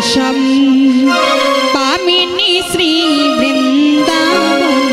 श्याम कामिनी श्री वृंदावन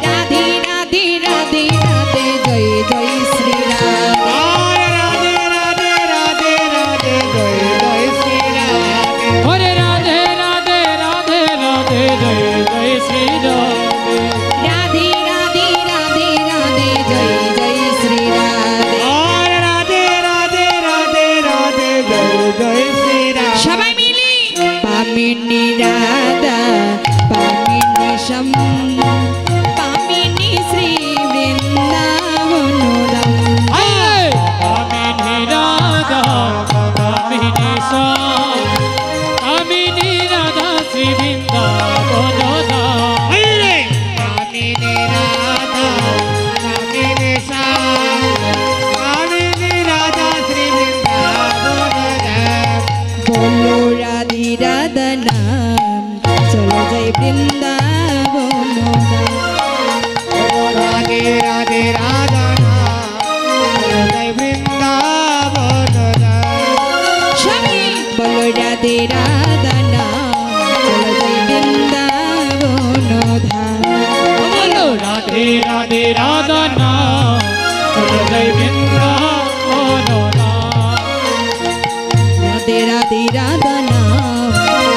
राधे राधे राधे राधे जय जय श्री राम राधे राधे राधे राधे जय जय श्री राम हरे राधे राधे राधे राधे जय जय श्री राम राधे राधे राधे राधे जय जय श्री राम राधे राधे राधे राधे जय जय श्री राम सबाई मिले पामिनी राधा पामिनी श्याम पामिनी श्री वृंदावन कामिनी राधा कामिनी श्याम कामिनी राधा श्री वृंदावन कामिनी राधा कामिनी श्याम कामिनी राधा श्री वृंदावन बोलो राधे राधा नाम चलो जय वृंदावन राधे राधे राधा नाम जय वृंदावन स्वामी बोलो राधे राधा नाम चलो जय वृंदावन बोलो राधे राधे राधा नाम चलो जय वृंदावन राधे राधे राधा नाम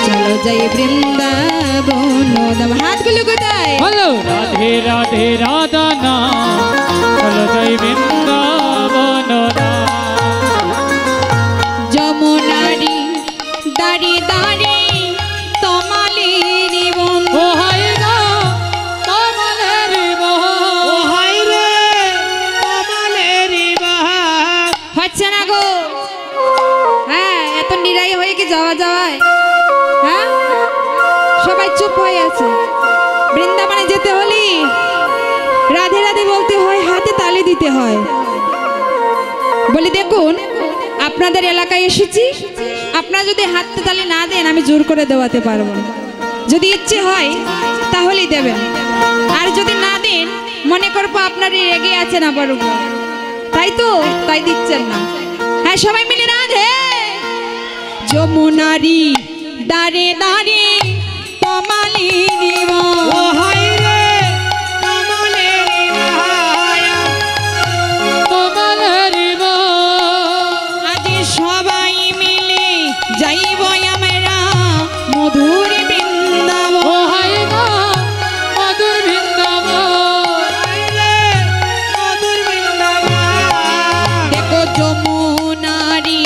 चलो जय वृंदावन हाथ गुलो गुदाए बोलो राधे राधे राधा नाम चलो जय वृंदावन যমুনারি দাঁড়ি দাঁড়ি তমালের বন ও হাই গো কমলের ও হাই রে কমলের বাহার হচ্ছে না গো হ্যাঁ এত নিরাই হয়ে কি যাওয়া যাওয়ায় হ্যাঁ সবাই চুপ হয়ে আছে বৃন্দাবনে যেতে হলে রাধে রাধে বলতে হয় হাতে তালি দিতে হয় বলি দেখুন আপনাদের এলাকায় এসেছি আপনারা যদি হাতে তালি না দেন আমি জোর করে দেওয়াতে পারবো না যদি ইচ্ছে হয় তাহলেই দেবেন আর যদি না দেন মনে করবো আপনারই রেগে আছেন আবার উপর তাই তো তাই দিচ্ছেন না হ্যাঁ সবাই মিলে রাধে যমুনারি দাঁড়ে দাঁড়ে কমালির ও হাই রে কমলের বাহার কমলের আজ সবাই মিলে যাইব আমরা মধুর বৃন্দাবন ও হাই গো মধুর বৃন্দাবন হাই রে মধুর বৃন্দাবন দেখো যমুনারি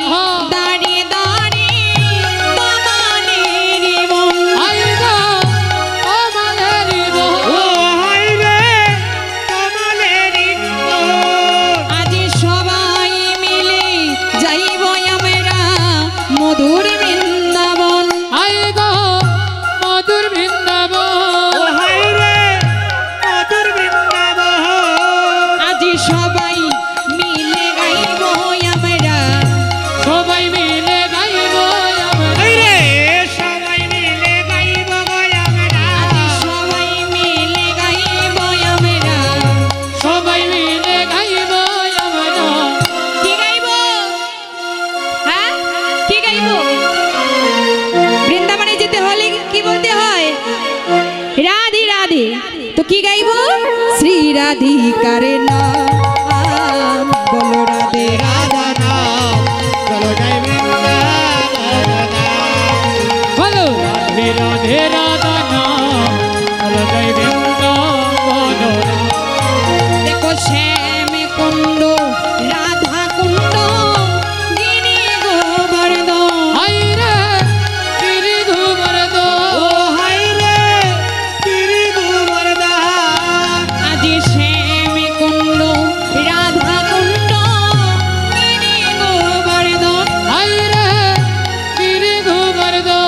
দাঁড়ে দাঁড়ে কমালির বন হাই গো কমলের ও হাই রে কমলের আজ সবাই মিলে যাইব আমরা মধুর বৃন্দাবন হাই গো মধুর বৃন্দাবন ও হাই রে মধুর বৃন্দাবন আজ সবাই মিলে গাইব আমরা সবাই মিলে গাইব আমরা হাই রে সবাই মিলে গাইব গো আমরা আজ সবাই মিলে গাইব আমরা সবাই মিলে গাইব আমরা কি গাইব হ্যাঁ কি গাইব বৃন্দাবনে যেতে হলে কি বলতে হয় রাধে রাধে তো কি গাইব শ্রী রাধিকার নাম বলো রাধে রাধা নাম চলো জয় বৃন্দাবন বলো রাধে রাধে রাধা নাম চলো জয় বৃন্দাবন দেখো শ্যাম কুণ্ড রাধা কুণ্ড গিরি গোবর্ধন হাই রে গিরি গোবর্ধন ও হাই রে গিরি গোবর্ধন আজ শ্যাম কুণ্ড রাধা কুণ্ড গিরি গোবর্ধন হাই রে গিরি গোবর্ধন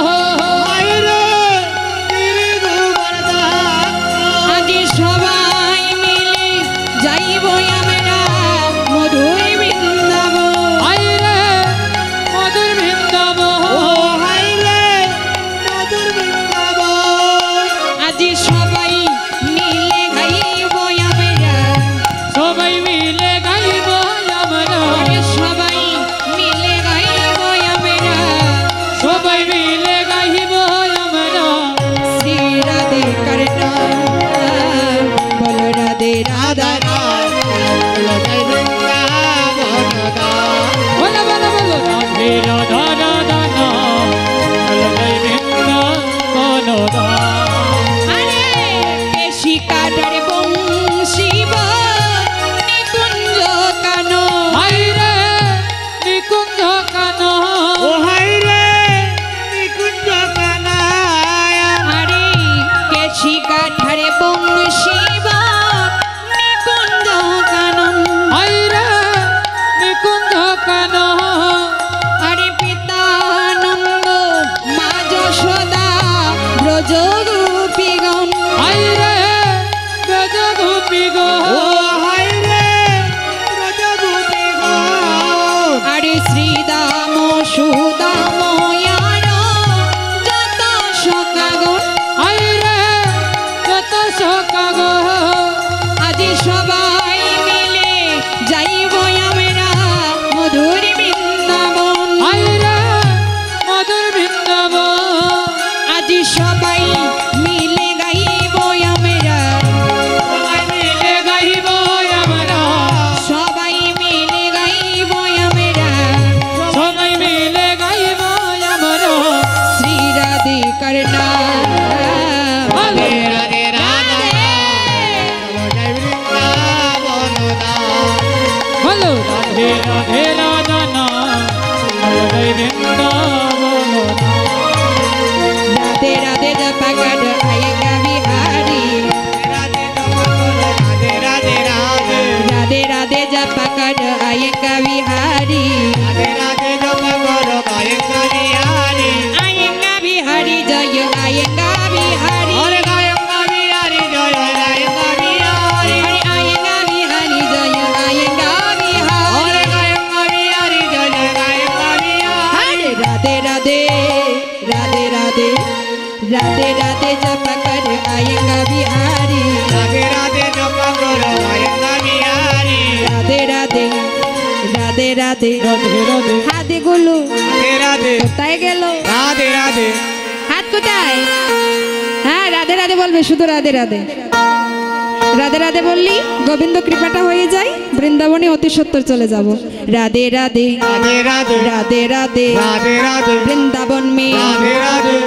রাধে রাধে রাধা জয় বৃন্দাবন ধাম। বলো রাধে রাধে রাধা নাম জয় বৃন্দাবন राधे राधे जप कर आएगा बिहारी রাধে রাধে রাধে রাধে राधे राधे जप कर आएगा बिहारी রাধে রাধে জপ করো গায়ক বিহারি आएगा बिहारी जय आएगा बिहारी ওরে গায়ক বিহারি জয় গায়ক বিহারি आएगा बिहारी जय आएगा ওরে बिहारी গায়ক বিহারি জয় গায়ক বিহারি राधे राधे राधे राधे राधे राधे जप कर आएगा बिहारी রাধে রাধে জপ করো গায়ক বিহারি राधे राधे राधे राधे রাধে রাধে हाथे गुलू রাধে রাধে কোথায় গেল রাধে রাধে হাত কোথায় হ্যাঁ রাধে রাধে বলবে শুধু রাধে রাধে রাধে রাধে বললি গোবিন্দ কৃপাটা হয়ে যায় বৃন্দাবনে অতি সত্তর চলে যাব রাধে রাধে রাধে রাধে রাধে রাধে রাধে রাধে বৃন্দাবন মে রাধে রাধে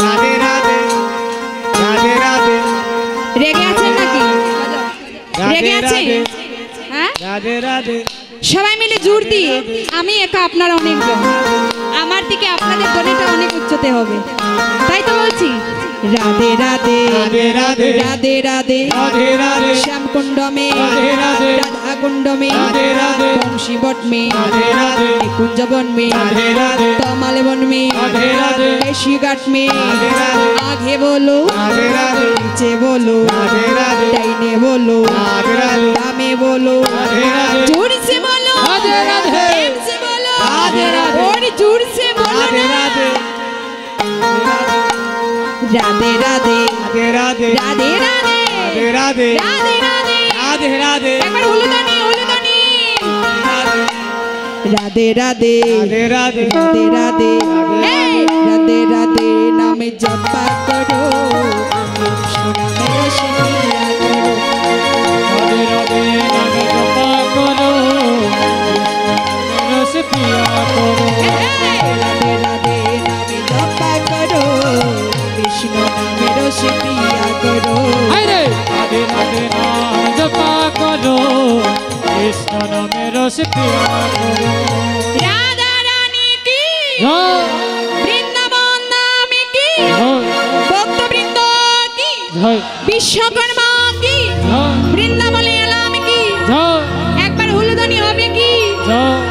রাধে রাধে রাধে রাধে রেগে আছেন নাকি রেগে আছে হ্যাঁ রাধে রাধে সবাই মিলে জোর দিয়ে আমি একা আপনারা অনেকজন আমার দিকে আপনাদের দলেটা অনেক উচ্চতে হবে তাই তো বলছি রাধে রাধে রাধে রাধে রাধে রাধে রাধে রাধে শ্যাম কুণ্ড মে রাধে রাধে রাধা কুণ্ড মে রাধে রাধে বংশী বট মে রাধে রাধে কুঞ্জ বন মে রাধে রাধে तमाल बन में राधे राधे केशी घाट में राधे राधे आगे बोलो राधे राधे पीछे बोलो राधे राधे दाहिने बोलो राधे राधे बामे बोलो राधे राधे जोर से बोलो राधे राधे प्रेम से बोलो राधे राधे और जोर से बोलो राधे ना। राधे राधे राधे राधे राधे राधे राधे राधे राधे राधे राधे राधे राधे एक बार हुलुदानी हुलुदानी राधे राधे राधे राधे राधे राधे हे! राधे राधे नाम जपा करो कृष्ण नाम रसिया करो राधे राधे नाम जपा करो रस पिया करो हे! राधे राधे नाम जपा करो कृष्ण नाम रसिया करो अरे राधे राधे नाम जपा करो कृष्ण नाम रस पिया करो राधा रानी की जय वृंदावन धाम की जय भक्त वृंद की जय विश्वकर्मा की जय वृंदावन आलम की जय एक बार हुलुदानी होबे की जय